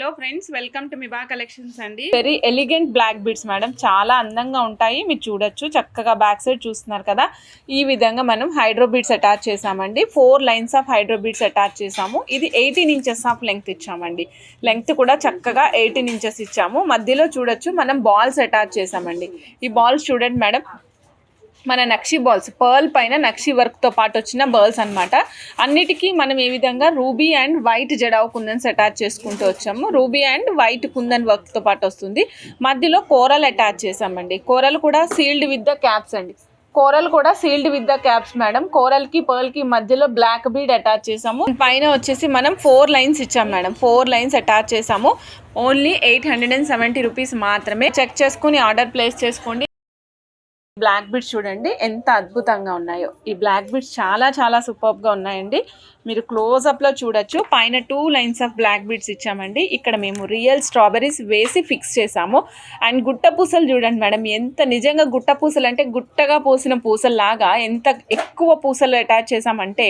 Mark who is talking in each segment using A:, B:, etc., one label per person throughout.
A: Hello friends, welcome to Miba collections అండి. Very elegant black beads madam, చాలా అందంగా ఉంటాయి. మీరు చూడొచ్చు, చక్కగా బ్యాక్ సైడ్ చూస్తున్నారు కదా, ఈ విధంగా మనం హైడ్రో బీడ్స్ అటాచ్ చేసామండి. 4 lines of hydro beads attach చేసాము. ఇది 18 ఇంచెస్ ఆఫ్ లెంగ్త్ ఇచ్చామండి. లెంగ్త్ కూడా చక్కగా 18 ఇంచెస్ ఇచ్చాము. మధ్యలో చూడొచ్చు మనం బాల్స్ అటాచ్ చేసామండి. ఈ బాల్స్ చూడండి మేడం, మన నక్షి బాల్స్, పర్ల్ పైన నక్షి వర్క్తో పాటు వచ్చిన బాల్స్ అనమాట. అన్నిటికీ మనం ఏ విధంగా ruby and white jadau kundans attach చేసుకుంటూ వచ్చాము. రూబీ అండ్ వైట్ కుందన్ వర్క్తో పాటు వస్తుంది. మధ్యలో కోరల్ అటాచ్ చేసామండి. కోరల్ కూడా సీల్డ్ విత్ ద క్యాప్స్ అండి. కోరల్ కూడా sealed with the caps madam. కోరల్కి పర్ల్కి మధ్యలో బ్లాక్ బీడ్ అటాచ్ చేసాము. పైన వచ్చేసి మనం 4 లైన్స్ ఇచ్చాం మేడం. 4 లైన్స్ అటాచ్ చేసాము. ఓన్లీ 870 రూపీస్ మాత్రమే. చెక్ చేసుకుని ఆర్డర్ ప్లేస్ చేసుకోండి. బ్లాక్ బీడ్స్ చూడండి ఎంత అద్భుతంగా ఉన్నాయో. ఈ బ్లాక్ బీడ్స్ చాలా చాలా సూపర్గా ఉన్నాయండి. మీరు క్లోజప్లో చూడొచ్చు. పైన 2 లైన్స్ ఆఫ్ బ్లాక్ బీడ్స్ ఇచ్చామండి. ఇక్కడ మేము రియల్ స్ట్రాబెరీస్ వేసి ఫిక్స్ చేసాము. అండ్ గుట్ట పూసలు చూడండి మేడం, ఎంత నిజంగా గుట్ట పూసలు అంటే గుట్టగా పూసిన పూసల్లాగా ఎంత ఎక్కువ పూసలు అటాచ్ చేసామంటే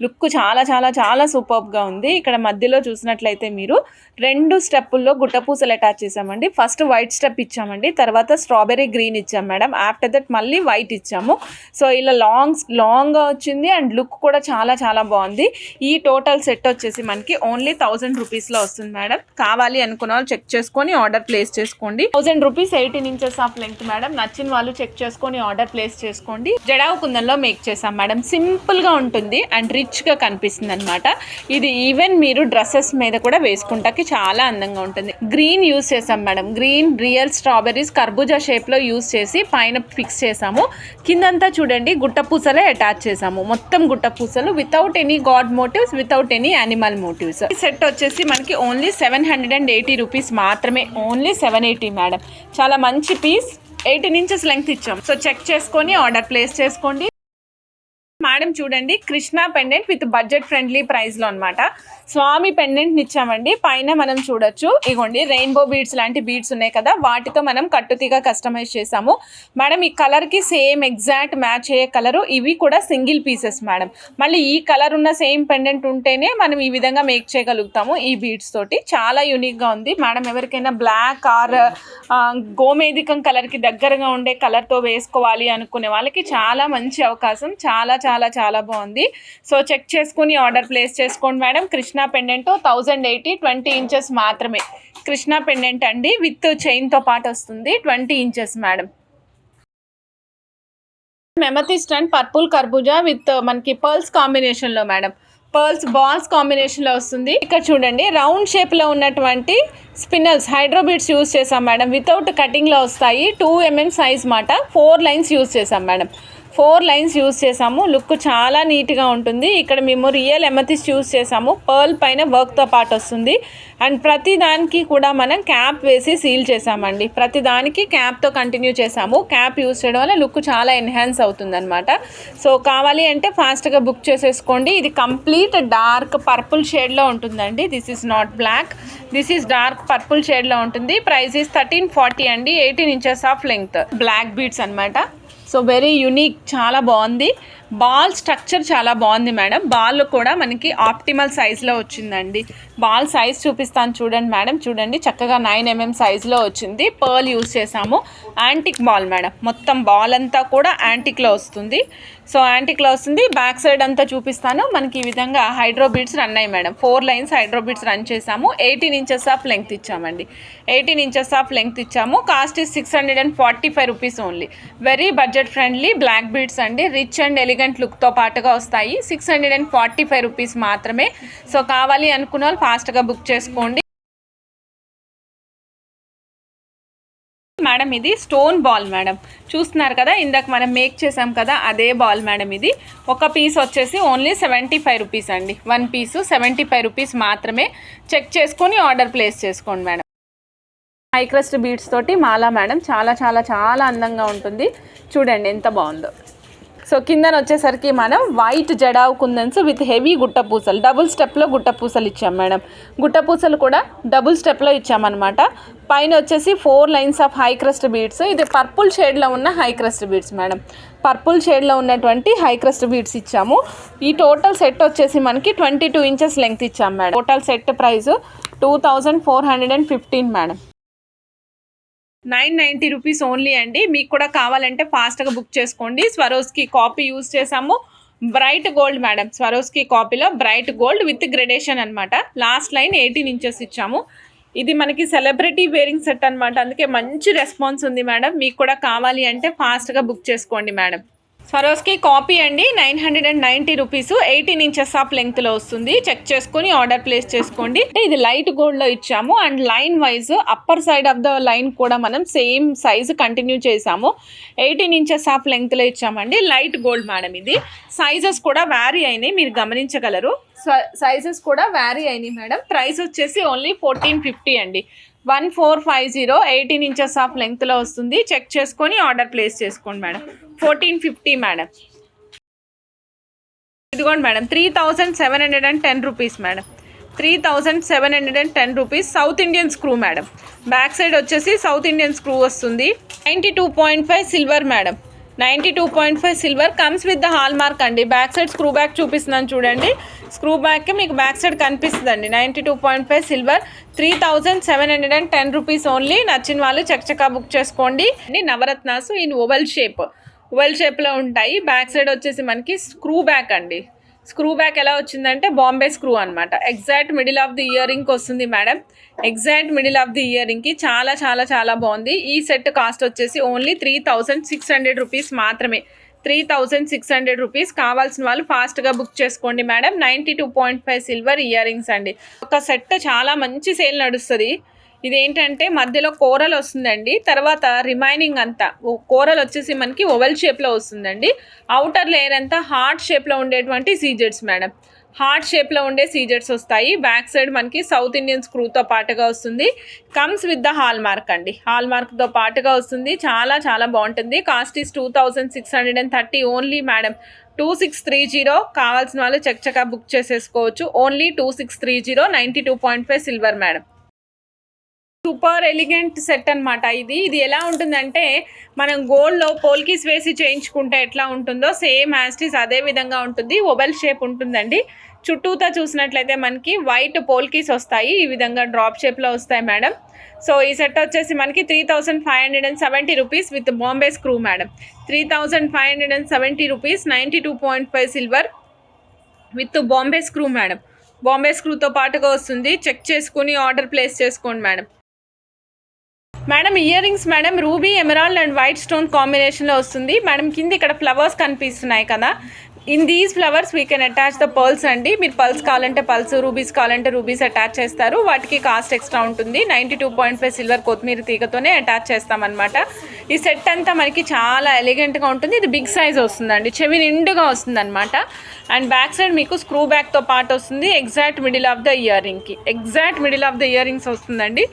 A: లుక్ చాలా చాలా చాలా సూపర్గా ఉంది. ఇక్కడ మధ్యలో చూసినట్లయితే మీరు 2 స్టెప్పుల్లో గుట్ట పూసలు అటాచ్ చేసామండి. ఫస్ట్ వైట్ స్టెప్ ఇచ్చామండి, తర్వాత స్ట్రాబెరీ గ్రీన్ ఇచ్చాం మేడం. ఆఫ్టర్ దట్ మళ్ళీ వైట్ ఇచ్చాము. సో ఇలా లాంగ్గా వచ్చింది అండ్ లుక్ కూడా చాలా చాలా బాగుంది. ఈ టోటల్ సెట్ వచ్చేసి మనకి ఓన్లీ 1000 రూపీస్లో వస్తుంది మేడం. కావాలి అనుకున్న వాళ్ళు చెక్ చేసుకొని ఆర్డర్ ప్లేస్ చేసుకోండి. 1000 rupees 18 inches of length madam. నచ్చిన వాళ్ళు చెక్ చేసుకొని ఆర్డర్ ప్లేస్ చేసుకోండి. జడావు కుందన్లో మేక్ చేసాం మేడం. సింపుల్గా ఉంటుంది అండ్ రిచ్గా కనిపిస్తుంది అనమాట. ఇది ఈవెన్ మీరు డ్రెస్సెస్ మీద కూడా వేసుకుంటాకి చాలా అందంగా ఉంటుంది. గ్రీన్ యూస్ చేసాం మేడం. గ్రీన్ రియల్ స్ట్రాబెరీస్ కర్బూజా షేప్లో యూస్ చేసి పైన ఫిక్స్ చేసాము. కిందంతా చూడండి గుట్ట పూసలే అటాచ్ చేసాము. మొత్తం గుట్ట పూసలు without any god motives, without any animal motives. ఈ సెట్ వచ్చేసి మనకి ఓన్లీ 780 రూపీస్ మాత్రమే. Only 780 madam. చాలా మంచి పీస్. 18 ఇంచెస్ లెంగ్త్ ఇచ్చాం. సో చెక్ చేసుకొని ఆర్డర్ ప్లేస్ చేసుకోండి మేడం. చూడండి, Krishna pendant with budget friendly ప్రైస్లో అనమాట. స్వామి పెండెంట్ని ఇచ్చామండి. పైన మనం చూడొచ్చు, ఇగోండి రెయిన్బో బీడ్స్ లాంటి బీడ్స్ ఉన్నాయి కదా, వాటితో మనం కట్టుతీగా కస్టమైజ్ చేసాము మేడం. ఈ కలర్కి సేమ్ ఎగ్జాక్ట్ మ్యాచ్ అయ్యే కలరు. ఇవి కూడా సింగిల్ పీసెస్ మేడం. మళ్ళీ ఈ కలర్ ఉన్న సేమ్ పెండెంట్ ఉంటేనే మనం ఈ విధంగా మేక్ చేయగలుగుతాము ఈ బీడ్స్ తోటి. చాలా యూనిక్గా ఉంది మేడం. ఎవరికైనా బ్లాక్ ఆర్ గోమేధికం కలర్కి దగ్గరగా ఉండే కలర్తో వేసుకోవాలి అనుకునే వాళ్ళకి చాలా మంచి అవకాశం. చాలా చాలా చాలా బాగుంది. సో చెక్ చేసుకుని ఆర్డర్ ప్లేస్ చేసుకోండి మేడం. కృష్ణ పెండెంట్ 1080, 20 ఇంచెస్ మాత్రమే. కృష్ణ పెండెంట్ అండి, విత్ చైన్తో పాటు వస్తుంది. 20 ఇంచెస్ మేడం. మెమథిస్ట్ అండ్ పర్పుల్ కర్బూజా విత్ మనకి పర్ల్స్ కాంబినేషన్లో మేడం. పర్ల్స్ బాల్స్ కాంబినేషన్లో వస్తుంది. ఇక్కడ చూడండి, రౌండ్ షేప్లో ఉన్నటువంటి స్పిన్నల్స్ హైడ్రో బీడ్స్ యూస్ చేసాం మేడం. వితౌట్ కటింగ్లో వస్తాయి. 2 mm సైజ్ మాట. 4 లైన్స్ యూస్ చేసాం మేడం. 4 లైన్స్ యూస్ చేసాము. లుక్ చాలా నీట్గా ఉంటుంది. ఇక్కడ మేము రియల్ ఎమథిస్ట్ యూస్ చేసాము. పర్ల్ పైన వర్క్తో పాటు వస్తుంది. అండ్ ప్రతి దానికి కూడా మనం క్యాప్ వేసి సీల్ చేసామండి. ప్రతి దానికి క్యాప్తో కంటిన్యూ చేసాము. క్యాప్ యూస్ చేయడం వల్ల లుక్ చాలా ఎన్హాన్స్ అవుతుంది అనమాట. సో కావాలి అంటే ఫాస్ట్గా బుక్ చేసేసుకోండి. ఇది కంప్లీట్ డార్క్ పర్పుల్ షేడ్లో ఉంటుందండి. This is not black, this is dark purple షేడ్లో ఉంటుంది. ప్రైస్ ఈజ్ 1340 అండి. 18 inches of length. Black beads అనమాట. సో వెరీ యూనిక్, చాలా బాగుంది. బాల్ స్ట్రక్చర్ చాలా బాగుంది మేడం. బాల్ కూడా మనకి ఆప్టిమల్ సైజ్లో వచ్చిందండి. బాల్ సైజ్ చూపిస్తాను చూడండి మేడం. చూడండి, చక్కగా 9 mm సైజ్లో వచ్చింది. పర్ల్ యూస్ చేసాము. Antique ball madam. మొత్తం బాల్ అంతా కూడా యాంటిక్లో వస్తుంది. సో యాంటిక్లో వస్తుంది. బ్యాక్ సైడ్ అంతా చూపిస్తాను. మనకి ఈ విధంగా హైడ్రో బీడ్స్ రన్ అయ్యి మేడం. 4 లైన్స్ హైడ్రో బీడ్స్ రన్ చేసాము. 18 ఇంచెస్ ఆఫ్ లెంగ్త్ ఇచ్చామండి. 18 ఇంచెస్ ఆఫ్ లెంగ్త్ ఇచ్చాము. Cost is 645 rupees only. Very budget friendly black beads అండి. రిచ్ అండ్ ఎలిగెంట్ లుక్తో పాటుగా వస్తాయి. 645 రూపీస్ మాత్రమే. సో కావాలి అనుకున్న వాళ్ళు ఫాస్ట్గా బుక్ చేసుకోండి మేడం. ఇది స్టోన్ బాల్ మేడం. చూస్తున్నారు కదా, ఇందాక మనం మేక్ చేసాం కదా, అదే బాల్ మేడం. ఇది ఒక పీస్ వచ్చేసి ఓన్లీ 75 రూపీస్ అండి. 1 పీసు 75 రూపీస్ మాత్రమే. చెక్ చేసుకొని ఆర్డర్ ప్లేస్ చేసుకోండి మేడం. హై క్రస్ట్ బీడ్స్ తోటి మాలా మేడం. చాలా చాలా చాలా అందంగా ఉంటుంది. చూడండి ఎంత బాగుందో. సో కిందన వచ్చేసరికి మనం white jadau kundans with heavy గుట్ట పూసలు. డబుల్ స్టెప్లో గుట్ట పూసలు ఇచ్చాం మేడం. గుట్ట పూసలు కూడా డబుల్ స్టెప్లో ఇచ్చామన్నమాట. పైన వచ్చేసి 4 lines of high crust beads. ఇది పర్పుల్ షేడ్లో ఉన్న high crust beads madam. Purple షేడ్లో ఉన్నటువంటి హై క్రస్ట్ బీడ్స్ ఇచ్చాము. ఈ టోటల్ సెట్ వచ్చేసి మనకి 22 ఇంచెస్ లెంగ్త్ ఇచ్చాము madam. Total set price 2415 madam. 990 rupees only అండి. మీకు కూడా కావాలంటే ఫాస్ట్గా బుక్ చేసుకోండి. స్వరోస్కి కాపీ యూజ్ చేసాము, బ్రైట్ గోల్డ్ మేడం. స్వరోస్కి కాపీలో బ్రైట్ గోల్డ్ విత్ గ్రెడేషన్ అనమాట. లాస్ట్ లైన్ 18 ఇంచెస్ ఇచ్చాము. ఇది మనకి సెలబ్రిటీ వేరింగ్ సెట్ అనమాట, అందుకే మంచి రెస్పాన్స్ ఉంది మేడం. మీకు కూడా కావాలి అంటే ఫాస్ట్గా బుక్ చేసుకోండి మేడం. స్వరోస్కి కాపీ అండి, 990 రూపీస్, 18 ఇంచెస్ ఆఫ్ లెంగ్త్లో వస్తుంది. చెక్ చేసుకుని ఆర్డర్ ప్లేస్ చేసుకోండి. ఇది లైట్ గోల్డ్లో ఇచ్చాము and line wise upper side of the line కూడా మనం సేమ్ సైజు కంటిన్యూ చేసాము. 18 ఇంచెస్ ఆఫ్ లెంగ్త్లో ఇచ్చామండి. Light gold madam. ఇది సైజెస్ కూడా వ్యారీ అయినాయి, మీరు గమనించగలరు. సైజెస్ కూడా వ్యారీ అయినాయి మేడం. ప్రైస్ వచ్చేసి ఓన్లీ 1450 అండి. 1450, 18 ఇంచెస్ ఆఫ్ లెంగ్త్లో వస్తుంది. చెక్ చేసుకొని ఆర్డర్ ప్లేస్ చేసుకోండి మేడం. 1450 మేడం. ఇదిగోండి madam, 3710 rupees madam. 3710 rupees. South Indian screw madam. Back side వచ్చేసి సౌత్ ఇండియన్ స్క్రూ వస్తుంది. 92.5 silver madam. 92.5 silver comes with the hall mark అండి. Back side screw back చూపిస్తున్నాను చూడండి. Screw back మీకు back side కనిపిస్తుందండి. 92.5 silver, 3710 rupees only. నచ్చిన వాళ్ళు చక్కచక్క book చేసుకోండి. నవరత్నాసు ఇన్ ఓవెల్ షేప్లో ఉంటాయి. బ్యాక్ సైడ్ వచ్చేసి మనకి స్క్రూ బ్యాక్ అండి. స్క్రూ బ్యాక్ ఎలా వచ్చిందంటే బాంబే స్క్రూ అనమాట. Exact middle of the earring వస్తుంది madam. Exact middle of the ear రింగ్కి చాలా చాలా చాలా బాగుంది. ఈ సెట్ కాస్ట్ వచ్చేసి ఓన్లీ 3600 రూపీస్ మాత్రమే. 3600 రూపీస్. కావాల్సిన వాళ్ళు ఫాస్ట్గా బుక్ చేసుకోండి మేడం. 92.5 సిల్వర్ ఇయర్ రింగ్స్ అండి. ఒక సెట్ చాలా మంచి సేల్ నడుస్తుంది. ఇదేంటంటే మధ్యలో కోరల్ వస్తుందండి. తర్వాత రిమైనింగ్ అంతా కోరల్ వచ్చేసి మనకి ఓవెల్ షేప్లో వస్తుందండి. అవుటర్ లేయర్ అంతా హార్ట్ షేప్లో ఉండేటువంటి సీజెట్స్ మేడం. హార్ట్ షేప్లో ఉండే సీజెట్స్ వస్తాయి. బ్యాక్ సైడ్ మనకి సౌత్ ఇండియన్ స్క్రూతో పాటుగా వస్తుంది. Comes with the hall mark అండి. హాల్ మార్క్తో పాటుగా వస్తుంది. చాలా చాలా బాగుంటుంది. Cost is 2630 only madam. 2630. కావాల్సిన వాళ్ళు చక్కగా బుక్ చేసేసుకోవచ్చు. Only 2630. 92.5 silver madam. Super elegant set అనమాట. ఇది ఎలా ఉంటుందంటే మనం గోల్డ్లో పోల్కీస్ వేసి చేయించుకుంటే ఎట్లా ఉంటుందో సేమ్ యాస్టీస్ అదే విధంగా ఉంటుంది. ఓవెల్ షేప్ ఉంటుందండి. చుట్టూతా చూసినట్లయితే మనకి వైట్ పోల్కీస్ వస్తాయి. ఈ విధంగా డ్రాప్ షేప్లో వస్తాయి మేడం. సో ఈ సెట్ వచ్చేసి మనకి 3570 rupees with Bombay screw madam. 3570 rupees. 92.5 silver with Bombay screw madam. Bombay స్క్రూతో పాటుగా వస్తుంది. చెక్ చేసుకుని ఆర్డర్ ప్లేస్ చేసుకోండి madam. Madam earrings madam ruby, emerald and white stone కాంబినేషన్లో వస్తుంది మేడం. కింద ఇక్కడ ఫ్లవర్స్ కనిపిస్తున్నాయి కదా. In these flowers we can attach the pearls అండి. మీరు పర్ల్స్ కావాలంటే పర్ల్స్, రూబీస్ కావాలంటే రూబీస్ అటాచ్ చేస్తారు. వాటికి కాస్ట్ ఎక్స్ట్రా ఉంటుంది. 92.5 సిల్వర్ కొత్తిమీర తీగతోనే అటాచ్ చేస్తామన్నమాట. ఈ సెట్ అంతా మనకి చాలా ఎలిగెంట్గా ఉంటుంది. ఇది బిగ్ సైజ్ వస్తుందండి. చెవి నిండుగా వస్తుంది అనమాట. అండ్ బ్యాక్ సైడ్ మీకు స్క్రూ బ్యాక్తో పాటు వస్తుంది. Exact middle of the ear rings వస్తుందండి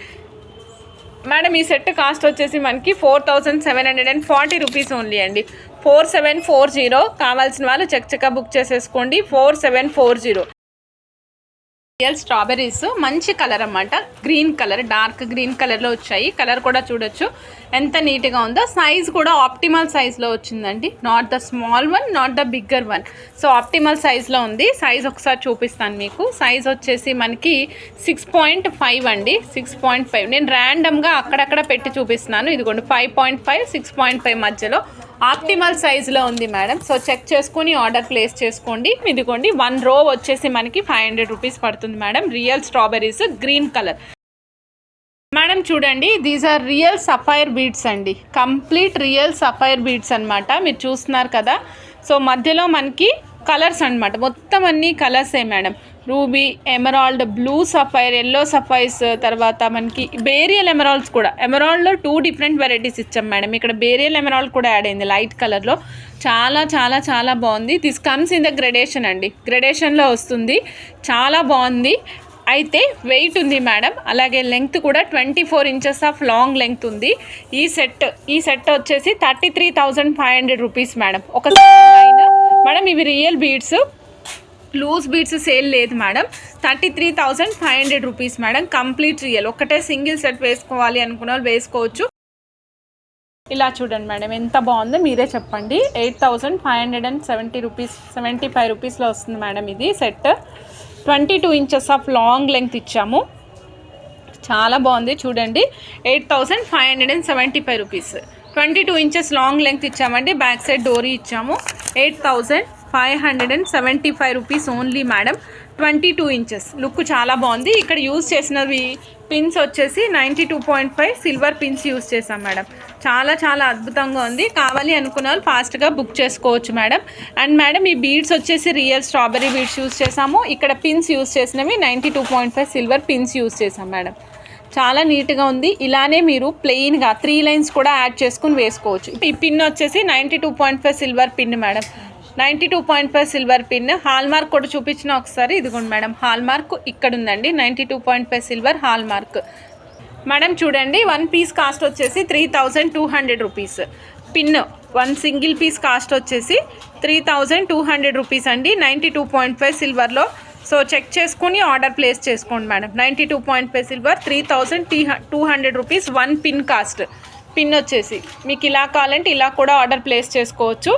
A: మేడం. ఈ సెట్ కాస్ట్ వచ్చేసి మనకి 4740 రూపీస్ ఓన్లీ అండి. 4740. కావాల్సిన వాళ్ళు చక్కగా బుక్ చేసేసుకోండి. 4740. రియల్ స్ట్రాబెర్రీస్ మంచి కలర్ అన్నమాట. గ్రీన్ కలర్, డార్క్ గ్రీన్ కలర్లో వచ్చాయి. కలర్ కూడా చూడొచ్చు ఎంత నీట్గా ఉందో. సైజ్ కూడా ఆప్టిమల్ సైజ్లో వచ్చిందండి. Not the small one, not the bigger one. So optimal సైజ్లో ఉంది. సైజ్ ఒకసారి చూపిస్తాను మీకు. సైజ్ వచ్చేసి మనకి 6.5 అండి. 6.5. నేను ర్యాండమ్గా అక్కడక్కడ పెట్టి చూపిస్తున్నాను. ఇదిగోండి 5.5, 6.5 మధ్యలో ఆప్టిమల్ సైజులో ఉంది మేడం. సో చెక్ చేసుకుని ఆర్డర్ ప్లేస్ చేసుకోండి. ఇదిగోండి 1 రో వచ్చేసి మనకి 500 రూపీస్ పడుతుంది madam. Real strawberries green colour madam. చూడండి these are real sapphire beads అండి. కంప్లీట్ రియల్ సఫైర్ బీడ్స్ అనమాట. మీరు చూస్తున్నారు కదా. సో మధ్యలో మనకి కలర్స్ అనమాట. మొత్తం అన్ని కలర్సే madam. Ruby, emerald, blue sapphire, yellow sapphires, తర్వాత మనకి బేరియల్ ఎమరాల్డ్స్ కూడా. ఎమరాల్డ్లో 2 డిఫరెంట్ వెరైటీస్ ఇచ్చాం మేడం. ఇక్కడ బేరియల్ ఎమరాల్డ్ కూడా యాడ్ అయింది లైట్ కలర్లో. చాలా చాలా చాలా బాగుంది. This comes in the gradation అండి. గ్రెడేషన్లో వస్తుంది. చాలా బాగుంది. అయితే వెయిట్ ఉంది మేడం. అలాగే లెంగ్త్ కూడా 24 ఇంచెస్ ఆఫ్ లాంగ్ లెంగ్త్ ఉంది. ఈ సెట్ వచ్చేసి 33,500 రూపీస్ మేడం. ఒక లైన్ మేడం. ఇవి real beads, loose beads sale లేదు madam. 33,500 rupees madam. Complete real. ఒకటే సింగిల్ సెట్ వేసుకోవాలి అనుకున్న వాళ్ళు వేసుకోవచ్చు. ఇలా చూడండి మేడం ఎంత బాగుందో మీరే చెప్పండి. 8,570 రూపీస్, 75 రూపీస్లో వస్తుంది మేడం. ఇది set 22 inches of long length ఇచ్చాము. చాలా బాగుంది చూడండి. 8575 రూపీస్. 22 ఇంచెస్ లాంగ్ లెంగ్త్ ఇచ్చామండి. బ్యాక్ సైడ్ డోరీ ఇచ్చాము. 8575 rupees only madam. 22 inches look చాలా బాగుంది. ఇక్కడ యూజ్ చేసినవి పిన్స్ వచ్చేసి 92.5 సిల్వర్ పిన్స్ యూజ్ చేసాం మేడం. చాలా చాలా అద్భుతంగా ఉంది. కావాలి అనుకున్న వాళ్ళు ఫాస్ట్గా బుక్ చేసుకోవచ్చు మేడం. అండ్ మేడం ఈ బీడ్స్ వచ్చేసి రియల్ స్ట్రాబెరీ బీడ్స్ యూజ్ చేసాము. ఇక్కడ పిన్స్ యూజ్ చేసినవి 92.5 సిల్వర్ పిన్స్ యూజ్ చేసాం మేడం. చాలా నీట్గా ఉంది. ఇలానే మీరు ప్లెయిన్గా 3 లైన్స్ కూడా యాడ్ చేసుకుని వేసుకోవచ్చు. ఈ పిన్ వచ్చేసి 92.5 silver pin madam. 92.5 silver pin. Hall mark కూడా చూపించిన ఒకసారి. ఇదిగోండి మేడం హాల్ మార్క్ ఇక్కడ ఉందండి. 92.5 సిల్వర్ హాల్ మార్క్ మేడం. చూడండి 1 పీస్ కాస్ట్ వచ్చేసి 3200 rupees. Pin 1 single piece cost వచ్చేసి 3200 రూపీస్ అండి. 92.5 సిల్వర్లో. సో చెక్ చేసుకుని ఆర్డర్ ప్లేస్ చేసుకోండి madam. 92.5 silver 3200 rupees 1 pin cost. Pin వచ్చేసి మీకు ఇలా కావాలంటే ఇలా కూడా ఆర్డర్ ప్లేస్ చేసుకోవచ్చు.